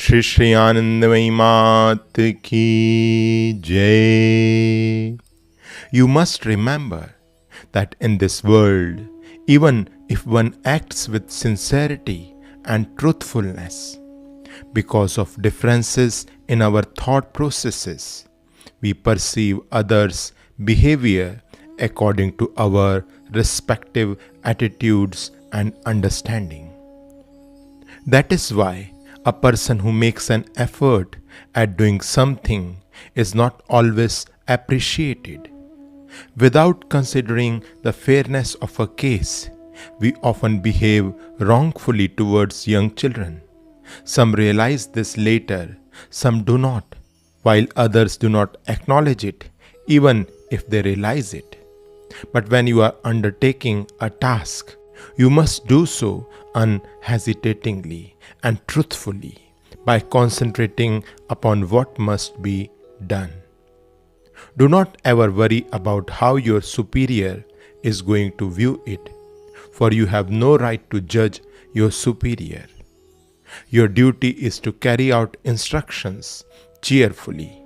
श्री श्री आनंदमयी मात की जय. You must remember that in this world, even if one acts with sincerity and truthfulness, because of differences in our thought processes, we perceive others' behavior according to our respective attitudes and understanding. That is why a person who makes an effort at doing something is not always appreciated. Without considering the fairness of a case, we often behave wrongfully towards young children. Some realize this later, some do not, while others do not acknowledge it, even if they realize it. But when you are undertaking a task, you must do so unhesitatingly and truthfully by concentrating upon what must be done. Do not ever worry about how your superior is going to view it, for you have no right to judge your superior. Your duty is to carry out instructions cheerfully.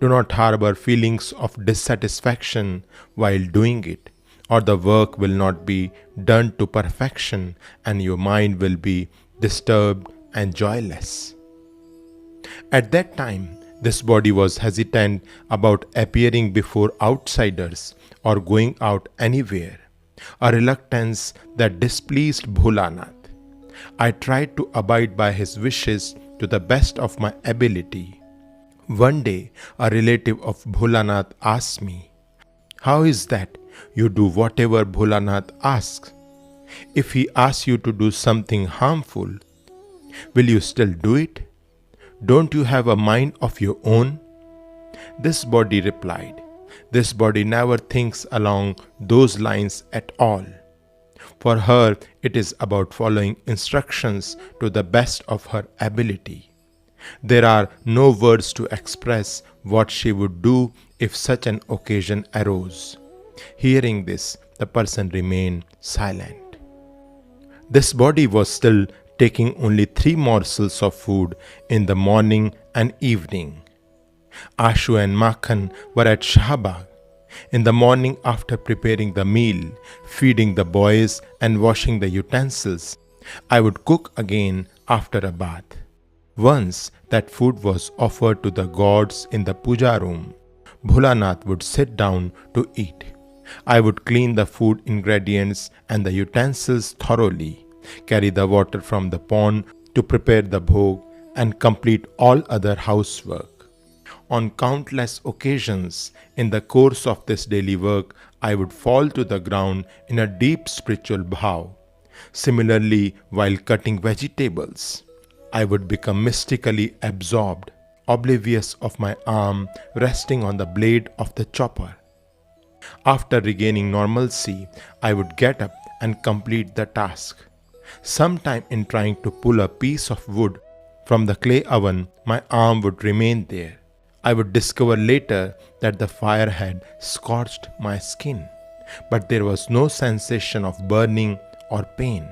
Do not harbor feelings of dissatisfaction while doing it, or the work will not be done to perfection and your mind will be disturbed and joyless. At that time, this body was hesitant about appearing before outsiders or going out anywhere, a reluctance that displeased Bholanath. I tried to abide by his wishes to the best of my ability. One day, a relative of Bholanath asked me, "How is that you do whatever Bholanath asks? If he asks you to do something harmful, will you still do it? Don't you have a mind of your own?" This body replied, "This body never thinks along those lines at all. For her, it is about following instructions to the best of her ability. There are no words to express what she would do if such an occasion arose." Hearing this, the person remained silent. This body was still taking only 3 morsels of food in the morning and evening. Ashu and Makhan were at Shahbag. In the morning, after preparing the meal, feeding the boys and washing the utensils, I would cook again after a bath. Once that food was offered to the gods in the puja room, Bholanath would sit down to eat. I would clean the food ingredients and the utensils thoroughly, carry the water from the pond to prepare the bhog, and complete all other housework. On countless occasions in the course of this daily work, I would fall to the ground in a deep spiritual bhav. Similarly, while cutting vegetables, I would become mystically absorbed, oblivious of my arm resting on the blade of the chopper. After regaining normalcy, I would get up and complete the task. Sometime in trying to pull a piece of wood from the clay oven, my arm would remain there. I would discover later that the fire had scorched my skin, but there was no sensation of burning or pain.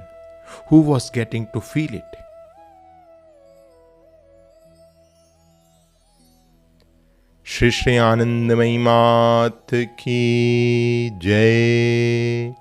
Who was getting to feel it? Shri Shri आनंदमयी मात की जय.